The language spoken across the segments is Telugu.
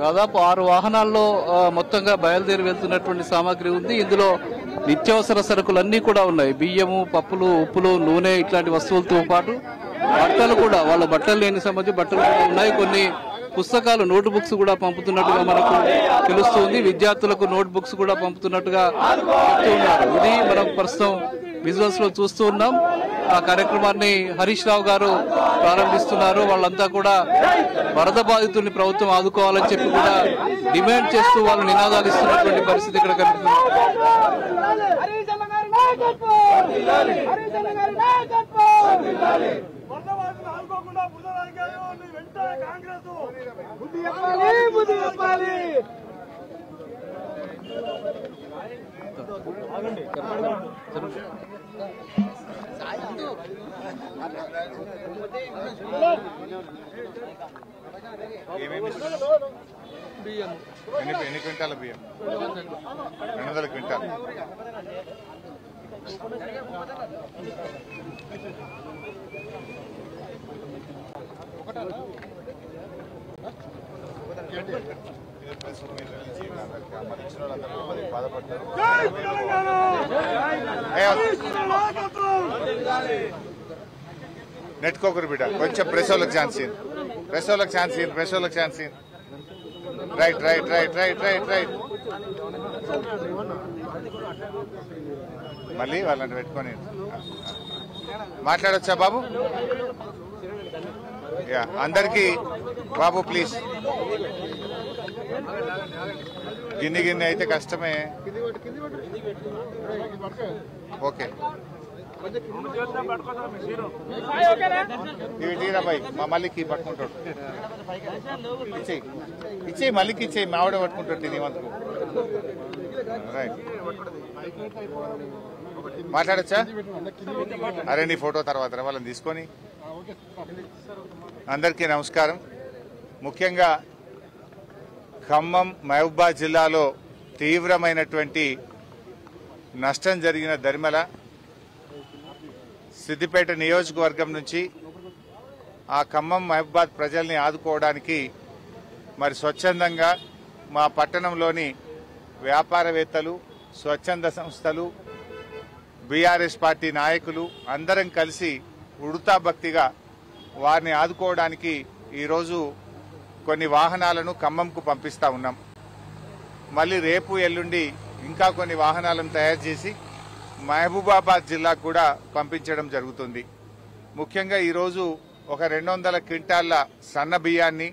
దాదాపు 6 వాహనాల్లో మొత్తంగా బయలుదేరి వెళ్తున్నటువంటి సామాగ్రి ఉంది. ఇందులో నిత్యావసర సరుకులన్నీ కూడా ఉన్నాయి. బియ్యము, పప్పులు, ఉప్పులు, నూనె ఇట్లాంటి వస్తువులతో పాటు బట్టలు కూడా, వాళ్ళ బట్టలు లేని సంబంధించి బట్టలు కూడా ఉన్నాయి. కొన్ని పుస్తకాలు, నోట్ బుక్స్ కూడా పంపుతున్నట్టుగా మనకు తెలుస్తుంది. విద్యార్థులకు నోట్ బుక్స్ కూడా పంపుతున్నట్టుగా చెప్తున్నారు. ఇది మనం ప్రస్తుతం విజువల్స్ లో చూస్తూ ఉన్నాం. ఆ కార్యక్రమాన్ని హరీష్ రావు గారు ప్రారంభిస్తున్నారు. వాళ్ళంతా కూడా వరద బాధితుల్ని ప్రభుత్వం ఆదుకోవాలని చెప్పి కూడా డిమాండ్ చేస్తూ వాళ్ళు నినాదాలు ఇస్తున్నటువంటి పరిస్థితి ఇక్కడ కనిపిస్తుంది. ఎన్ని క్వింటాల బియ్యం? 200 క్వింటాలు. నెట్టుకోకరు బిడ్డ, కొంచెం ప్రెస్ వాళ్ళకి ఛాన్స్ ఇన్, ప్రెస్ వాళ్ళకి ఛాన్స్ ఇన్, ప్రెస్ వాళ్ళకి chance in. Right right right right right right. మళ్ళీ వాళ్ళని పెట్టుకొని మాట్లాడొచ్చా బాబు? యా, అందరికీ బాబు ప్లీజ్. గిన్నె గిన్నె అయితే కష్టమే. ఓకే, ఇవి తీరా బాయ్, మా మళ్ళీకి పట్టుకుంటాడు. ఇచ్చేయి ఇచ్చేయి, మళ్ళీకి ఇచ్చేయి, మా ఆవిడ పట్టుకుంటాడు తినేవంతకు. రైట్, మాట్లాడచ్చా? అరే నీ ఫోటో తర్వాత వాళ్ళని తీసుకొని. అందరికీ నమస్కారం. ముఖ్యంగా ఖమ్మం, మహబూబాబాద్ జిల్లాలో తీవ్రమైనటువంటి నష్టం జరిగిన దరిమల, సిద్దిపేట నియోజకవర్గం నుంచి ఆ ఖమ్మం, మహబూబాబాద్ ప్రజల్ని ఆదుకోవడానికి మరి స్వచ్ఛందంగా మా పట్టణంలోని వ్యాపారవేత్తలు, స్వచ్ఛంద సంస్థలు, బీఆర్ఎస్ పార్టీ నాయకులు అందరం కలిసి ఉడతా భక్తిగా వారిని ఆదుకోవడానికి ఈరోజు కొన్ని వాహనాలను ఖమ్మంకు పంపిస్తా ఉన్నాం. మళ్ళీ రేపు ఎల్లుండి ఇంకా కొన్ని వాహనాలను తయారు చేసి మహబూబాబాద్ జిల్లాకు కూడా పంపించడం జరుగుతుంది. ముఖ్యంగా ఈరోజు ఒక 200 క్వింటాళ్ల సన్న బియ్యాన్ని,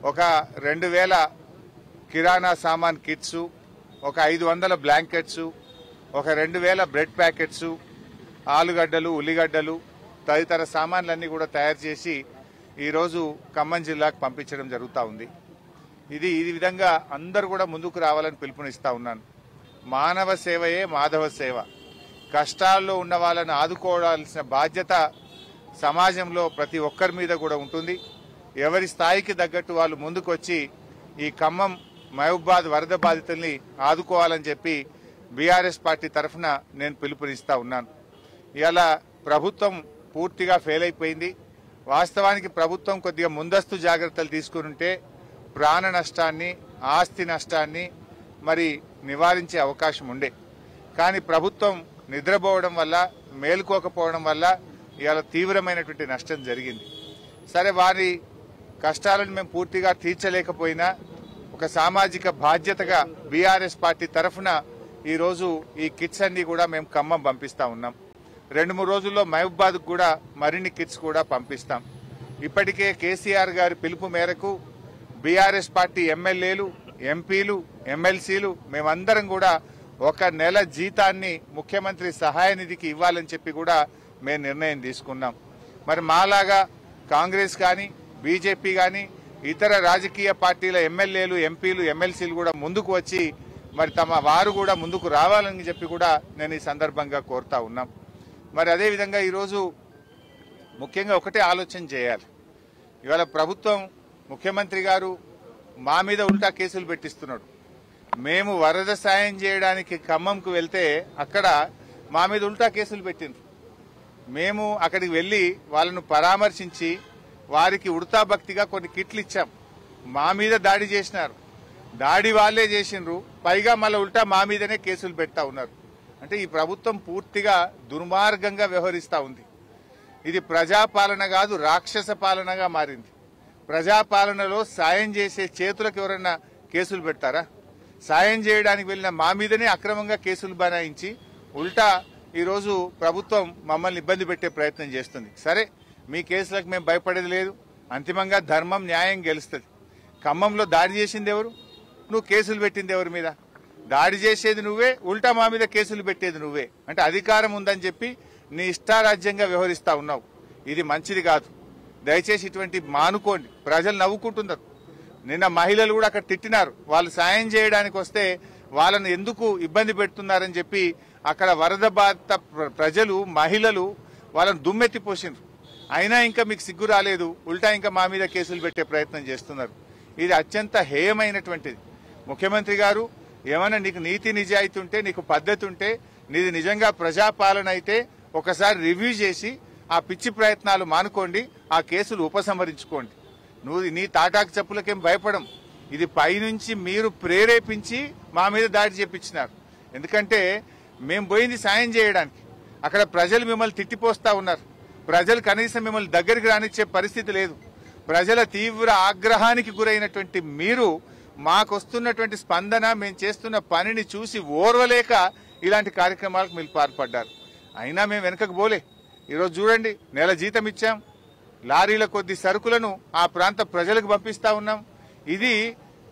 ఒక 2000 కిరాణా సామాన్ కిట్స్, ఒక 500 బ్లాంకెట్స్, ఒక 2000 బ్రెడ్ ప్యాకెట్స్, ఆలుగడ్డలు, ఉల్లిగడ్డలు తదితర సామాన్లన్నీ కూడా తయారు చేసి ఈరోజు ఖమ్మం జిల్లాకు పంపించడం జరుగుతూ ఉంది. ఈ విధంగా అందరూ కూడా ముందుకు రావాలని పిలుపునిస్తా ఉన్నాను. మానవ సేవయే మాధవ సేవ. కష్టాల్లో ఉన్న వాళ్ళని ఆదుకోవాల్సిన బాధ్యత సమాజంలో ప్రతి ఒక్కరి మీద కూడా ఉంటుంది. ఎవరి స్థాయికి తగ్గట్టు వాళ్ళు ముందుకు వచ్చి ఈ ఖమ్మం, మహబూబాబాద్ వరద బాధితుల్ని ఆదుకోవాలని చెప్పి బీఆర్ఎస్ పార్టీ తరఫున నేను పిలుపునిస్తా ఉన్నాను. ఇలా ప్రభుత్వం పూర్తిగా ఫెయిల్ అయిపోయింది. వాస్తవానికి ప్రభుత్వం కొద్దిగా ముందస్తు జాగ్రత్తలు తీసుకుని ప్రాణ నష్టాన్ని, ఆస్తి నష్టాన్ని మరి నివారించే అవకాశం ఉండే. కానీ ప్రభుత్వం నిద్రపోవడం వల్ల, మేలుకోకపోవడం వల్ల ఇవాళ తీవ్రమైనటువంటి నష్టం జరిగింది. సరే, వారి కష్టాలను మేము పూర్తిగా తీర్చలేకపోయినా ఒక సామాజిక బాధ్యతగా బీఆర్ఎస్ పార్టీ తరఫున ఈరోజు ఈ కిట్స్ అన్ని కూడా మేము ఖమ్మం పంపిస్తా ఉన్నాం. 2-3 రోజుల్లో మహబూబాబాద్ కూడా మరిన్ని కిట్స్ కూడా పంపిస్తాం. ఇప్పటికే కేసీఆర్ గారి పిలుపు మేరకు బీఆర్ఎస్ పార్టీ ఎమ్మెల్యేలు, ఎంపీలు, ఎమ్మెల్సీలు మేమందరం కూడా 1 నెల జీతాన్ని ముఖ్యమంత్రి సహాయ నిధికి ఇవ్వాలని చెప్పి కూడా మేము నిర్ణయం తీసుకున్నాం. మరి మాలాగా కాంగ్రెస్ కానీ, బీజేపీ కానీ, ఇతర రాజకీయ పార్టీల ఎమ్మెల్యేలు, ఎంపీలు, ఎమ్మెల్సీలు కూడా ముందుకు వచ్చి మరి తమ వారు కూడా ముందుకు రావాలని చెప్పి కూడా నేను ఈ సందర్భంగా కోరుతా ఉన్నాం. మరి అదేవిధంగా ఈరోజు ముఖ్యంగా ఒకటే ఆలోచన చేయాలి. ఇవాళ ప్రభుత్వం, ముఖ్యమంత్రి గారు మా మీద ఉల్టా కేసులు పెట్టిస్తున్నాడు. మేము వరద సాయం చేయడానికి ఖమ్మంకు వెళ్తే అక్కడ మా మీద ఉల్టా కేసులు పెట్టిండ్రు. మేము అక్కడికి వెళ్లి వాళ్ళను పరామర్శించి వారికి ఉడతా భక్తిగా కొన్ని కిట్లు ఇచ్చాం. మా మీద దాడి చేసినారు, దాడి వాళ్ళే చేసినారు, పైగా మళ్ళీ ఉల్టా మా మీదనే కేసులు పెడతా ఉన్నారు. అంటే ఈ ప్రభుత్వం పూర్తిగా దుర్మార్గంగా వ్యవహరిస్తూ ఉంది. ఇది ప్రజాపాలన కాదు, రాక్షస పాలనగా మారింది. ప్రజాపాలనలో సాయం చేసే చేతులకు ఎవరైనా కేసులు పెడతారా? సాయం చేయడానికి వెళ్ళిన మా మీదనే అక్రమంగా కేసులు బనాయించి ఉల్టా ఈరోజు ప్రభుత్వం మమ్మల్ని ఇబ్బంది పెట్టే ప్రయత్నం చేస్తుంది. సరే, మీ కేసులకు మేము భయపడేది లేదు. అంతిమంగా ధర్మం న్యాయం గెలుస్తుంది. ఖమ్మంలో దాడి చేసింది ఎవరు? నువ్వు కేసులు పెట్టింది ఎవరి మీద? దాడి చేసేది నువ్వే, ఉల్టా మా మీద కేసులు పెట్టేది నువ్వే. అంటే అధికారం ఉందని చెప్పి నీ ఇష్టారాజ్యంగా వ్యవహరిస్తా ఉన్నావు. ఇది మంచిది కాదు. దయచేసి ఇటువంటి మానుకోండి. ప్రజలు నవ్వుకుంటున్నారు. నిన్న మహిళలు కూడా అక్కడ తిట్టినారు. వాళ్ళు సాయం చేయడానికి వస్తే వాళ్ళను ఎందుకు ఇబ్బంది పెడుతున్నారని చెప్పి అక్కడ వరద బాధిత ప్రజలు, మహిళలు వాళ్ళను దుమ్మెత్తిపోసినారు. అయినా ఇంకా మీకు సిగ్గు రాలేదు, ఉల్టా ఇంకా మా మీద కేసులు పెట్టే ప్రయత్నం చేస్తున్నారు. ఇది అత్యంత హేయమైనటువంటిది. ముఖ్యమంత్రి గారు, ఏమైనా నీకు నీతి నిజాయితీ ఉంటే, నీకు పద్ధతి ఉంటే, నీది నిజంగా ప్రజాపాలన అయితే ఒకసారి రివ్యూ చేసి ఆ పిచ్చి ప్రయత్నాలు మానుకోండి, ఆ కేసులు ఉపసంహరించుకోండి. నువ్వు నీ తాటాకు చెప్పులకేం భయపడం. ఇది పైనుంచి మీరు ప్రేరేపించి మా మీద దాడి చేపించినారు. ఎందుకంటే మేము పోయింది సాయం చేయడానికి. అక్కడ ప్రజలు మిమ్మల్ని తిట్టిపోస్తా ఉన్నారు. ప్రజలు కనీసం మిమ్మల్ని దగ్గరికి రానిచ్చే పరిస్థితి లేదు. ప్రజల తీవ్ర ఆగ్రహానికి గురైనటువంటి మీరు మాకొస్తున్నటువంటి స్పందన, మేము చేస్తున్న పనిని చూసి ఓర్వలేక ఇలాంటి కార్యక్రమాలకు మీరు పాల్పడ్డారు. అయినా మేము వెనకకు పోలే. ఈరోజు చూడండి, నెల జీతం ఇచ్చాం, లారీల కొద్ది సరుకులను ఆ ప్రాంత ప్రజలకు పంపిస్తా ఉన్నాం. ఇది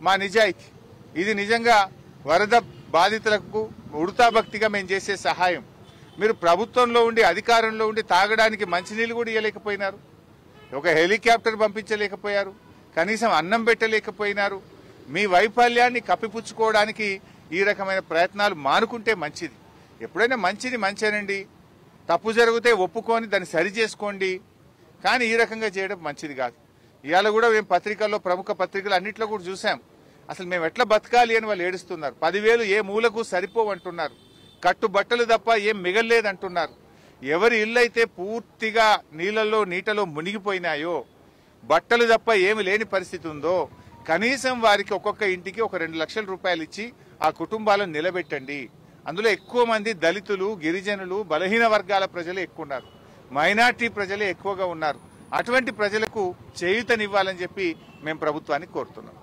మా నిజాయితీ. ఇది నిజంగా వరద బాధితులకు ఉడతాభక్తిగా మేము చేసే సహాయం. మీరు ప్రభుత్వంలో ఉండి, అధికారంలో ఉండి తాగడానికి మంచినీళ్ళు కూడా ఇవ్వలేకపోయినారు. ఒక హెలికాప్టర్ పంపించలేకపోయారు. కనీసం అన్నం పెట్టలేకపోయినారు. మీ వైఫల్యాన్ని కప్పిపుచ్చుకోవడానికి ఈ రకమైన ప్రయత్నాలు మానుకుంటే మంచిది. ఎప్పుడైనా మంచిది మంచేనండి. తప్పు జరిగితే ఒప్పుకొని దాన్ని సరి చేసుకోండి. కానీ ఈ రకంగా చేయడం మంచిది కాదు. ఇవాళ కూడా మేము పత్రికల్లో, ప్రముఖ పత్రికలు అన్నింటిలో కూడా చూసాం. అసలు మేము ఎట్లా బతకాలి అని వాళ్ళు ఏడుస్తున్నారు. 10,000 ఏ మూలకు సరిపోవంటున్నారు. కట్టుబట్టలు తప్ప ఏం మిగల్లేదంటున్నారు. ఎవరి ఇల్లు అయితే పూర్తిగా నీటలో మునిగిపోయినాయో, బట్టలు తప్ప ఏమి లేని పరిస్థితి ఉందో, కనీసం వారికి ఒక్కొక్క ఇంటికి ఒక 2 లక్షల రూపాయలు ఇచ్చి ఆ కుటుంబాలను నిలబెట్టండి. అందులో ఎక్కువ మంది దళితులు, గిరిజనులు, బలహీన వర్గాల ప్రజలే ఎక్కువ ఉన్నారు. మైనార్టీ ప్రజలే ఎక్కువగా ఉన్నారు. అటువంటి ప్రజలకు చేయూతనివ్వాలని చెప్పి మేము ప్రభుత్వాన్ని కోరుతున్నాం.